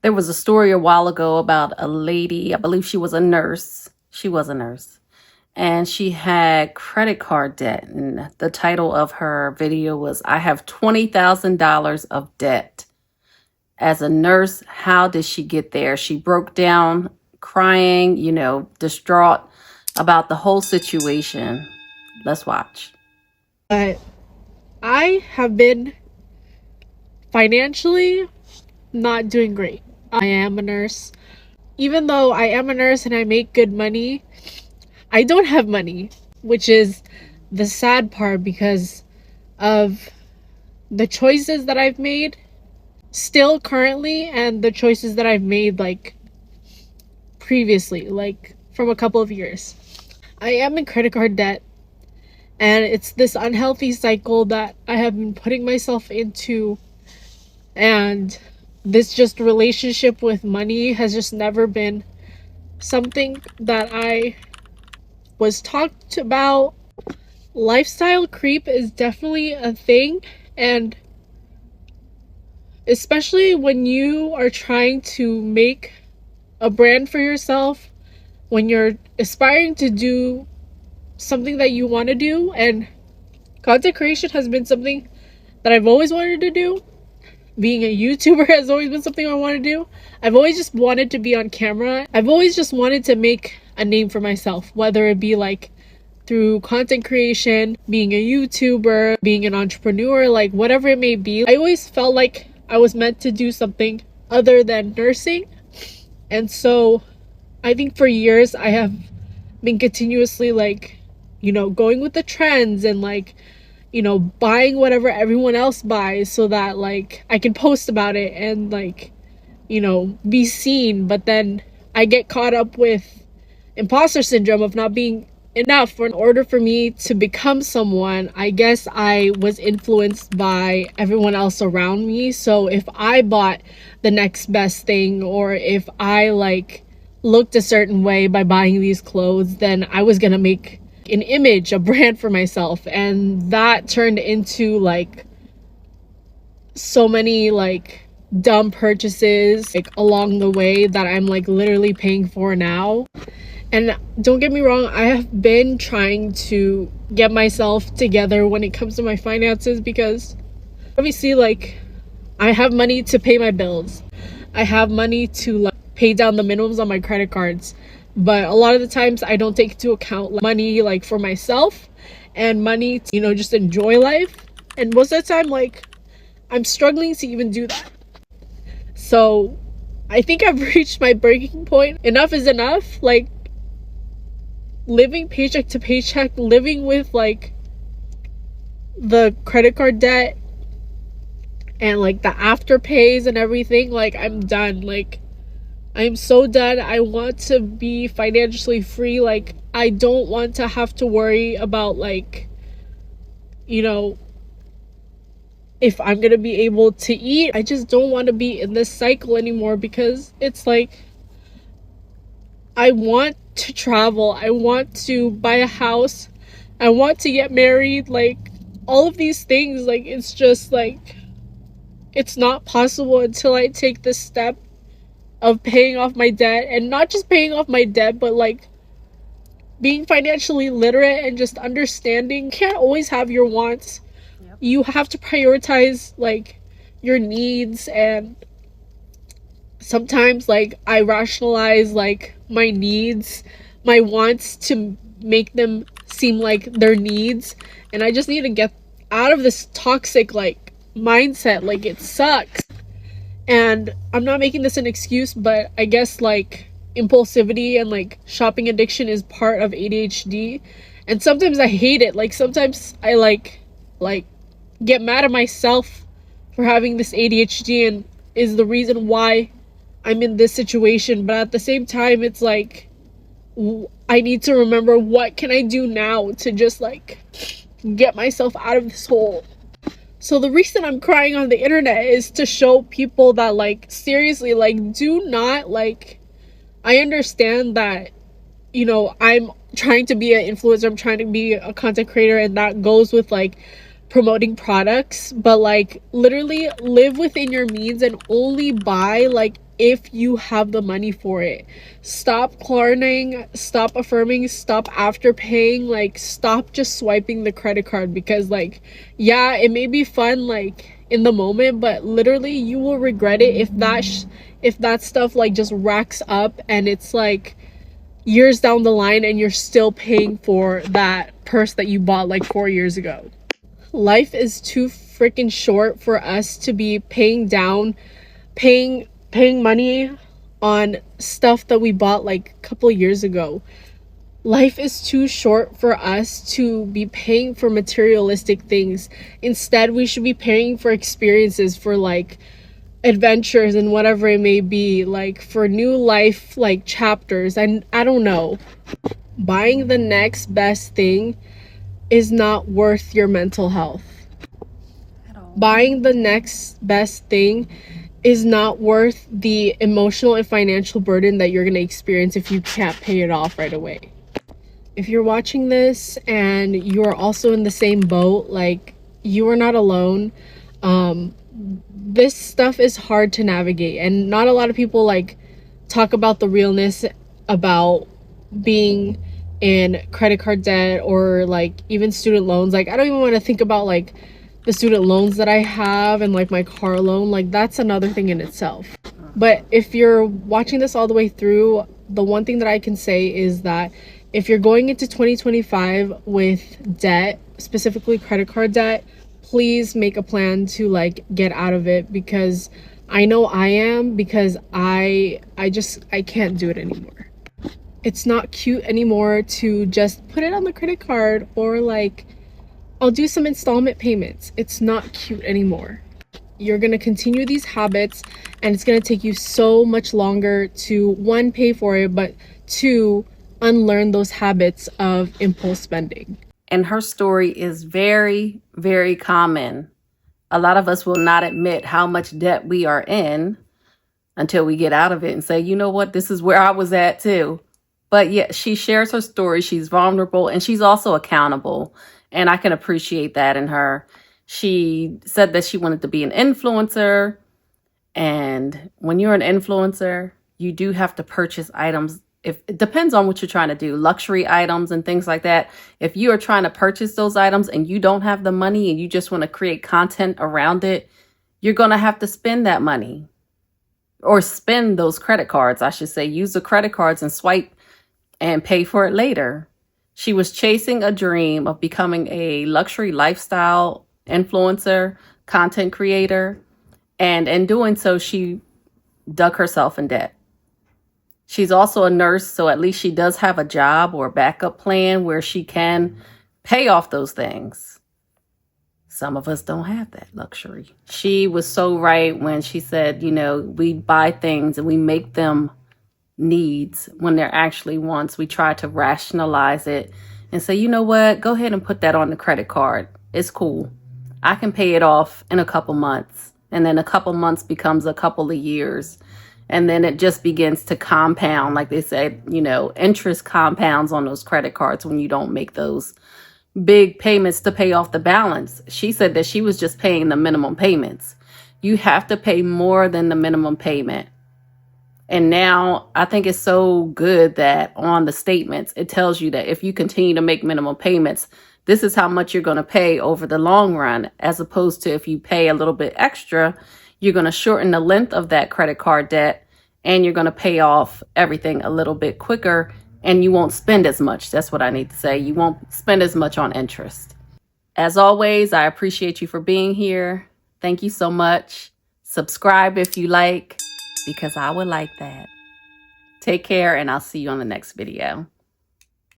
There was a story a while ago about a lady, I believe she was a nurse. She was a nurse. And she had credit card debt. And the title of her video was, I have $20,000 of debt. As a nurse, how did she get there? She broke down crying, distraught about the whole situation. Let's watch. But I have been financially not doing great. I am a nurse. Even though I am a nurse and I make good money, I don't have money, which is the sad part because of the choices that I've made still currently and the choices that I've made like previously, like from a couple of years. I am in credit card debt, and it's this unhealthy cycle that I have been putting myself into, and this just relationship with money has just never been something that I was talked about. Lifestyle creep is definitely a thing, and especially when you are trying to make a brand for yourself, when you're aspiring to do something that you want to do, and content creation has been something that I've always wanted to do. Being a YouTuber has always been something I want to do. I've always just wanted to be on camera. I've always just wanted to make a name for myself, whether it be like through content creation, being a YouTuber, being an entrepreneur, like whatever it may be. I always felt like I was meant to do something other than nursing. And so I think for years I have been continuously like, going with the trends and like, buying whatever everyone else buys so that like I can post about it and like, be seen. But then I get caught up with imposter syndrome of not being enough. In order for me to become someone, I guess I was influenced by everyone else around me. So if I bought the next best thing, or if I like looked a certain way by buying these clothes, then I was gonna make an image, a brand for myself. And that turned into like so many like dumb purchases like along the way that I'm like literally paying for now. And don't get me wrong, I have been trying to get myself together when it comes to my finances, because obviously like I have money to pay my bills. I have money to like pay down the minimums on my credit cards. But a lot of the times I don't take into account like, money like for myself and money to, just enjoy life. And most of the time like I'm struggling to even do that. So I think I've reached my breaking point. Enough is enough. Like living paycheck to paycheck, living with like the credit card debt and like the afterpays and everything, like I'm done. Like I'm so done. I want to be financially free. Like I don't want to have to worry about like, if I'm gonna be able to eat. I just don't want to be in this cycle anymore, because it's like I want to travel, I want to buy a house, I want to get married, like all of these things. Like it's just like it's not possible until I take this step of paying off my debt. And not just paying off my debt, but like being financially literate and just understanding you can't always have your wants. Yep. You have to prioritize like your needs. And sometimes like I rationalize like my needs, my wants, to make them seem like their needs. And I just need to get out of this toxic like mindset. Like it sucks. And I'm not making this an excuse, but I guess like impulsivity and like shopping addiction is part of ADHD. And sometimes I hate it. Like sometimes I like get mad at myself for having this ADHD and is the reason why I'm in this situation. But at the same time, it's like I need to remember, what can I do now to just like get myself out of this hole. So the reason I'm crying on the internet is to show people that like seriously, like do not like, I understand that I'm trying to be an influencer, I'm trying to be a content creator, and that goes with like promoting products, but like literally live within your means and only buy like if you have the money for it. Stop klarning, stop affirming, stop afterpaying, like stop just swiping the credit card, because like yeah, it may be fun like in the moment, but literally you will regret it if that stuff like just racks up and it's like years down the line and you're still paying for that purse that you bought like 4 years ago. Life is too freaking short for us to be paying money on stuff that we bought like a couple years ago. Life is too short for us to be paying for materialistic things. Instead, we should be paying for experiences, for like adventures and whatever it may be, like for new life like chapters. And I don't know, buying the next best thing is not worth your mental health. Buying the next best thing is not worth the emotional and financial burden that you're going to experience if you can't pay it off right away. If you're watching this and you're also in the same boat, like you are not alone. This stuff is hard to navigate, and not a lot of people like talk about the realness about being in credit card debt or like even student loans. Like I don't even want to think about like the student loans that I have and like my car loan. Like that's another thing in itself. But if you're watching this all the way through, the one thing that I can say is that if you're going into 2025 with debt, specifically credit card debt, please make a plan to like get out of it, because I know I am, because I can't do it anymore. It's not cute anymore to just put it on the credit card or like I'll do some installment payments. It's not cute anymore. You're going to continue these habits, and it's going to take you so much longer to, one, pay for it, but two, unlearn those habits of impulse spending. And her story is very, very common. A lot of us will not admit how much debt we are in until we get out of it and say, you know what, this is where I was at too. But yeah, she shares her story. She's vulnerable and she's also accountable. And I can appreciate that in her. She said that she wanted to be an influencer. And when you're an influencer, you do have to purchase items. If it depends on what you're trying to do, luxury items and things like that. If you are trying to purchase those items and you don't have the money and you just want to create content around it, you're going to have to spend that money, or spend those credit cards. I should say, use the credit cards and swipe and pay for it later. She was chasing a dream of becoming a luxury lifestyle influencer, content creator. And in doing so, she dug herself in debt. She's also a nurse, so at least she does have a job or a backup plan where she can pay off those things. Some of us don't have that luxury. She was so right when she said, you know, we buy things and we make them needs when they're actually wants. We try to rationalize it and say, you know what, go ahead and put that on the credit card. It's cool. I can pay it off in a couple months. And then a couple months becomes a couple of years. And then it just begins to compound. Like they said, you know, interest compounds on those credit cards when you don't make those big payments to pay off the balance. She said that she was just paying the minimum payments. You have to pay more than the minimum payment. And now I think it's so good that on the statements, it tells you that if you continue to make minimum payments, this is how much you're going to pay over the long run, as opposed to if you pay a little bit extra, you're going to shorten the length of that credit card debt and you're going to pay off everything a little bit quicker and you won't spend as much. That's what I need to say. You won't spend as much on interest. As always, I appreciate you for being here. Thank you so much. Subscribe if you like, because I would like that. Take care, and I'll see you on the next video.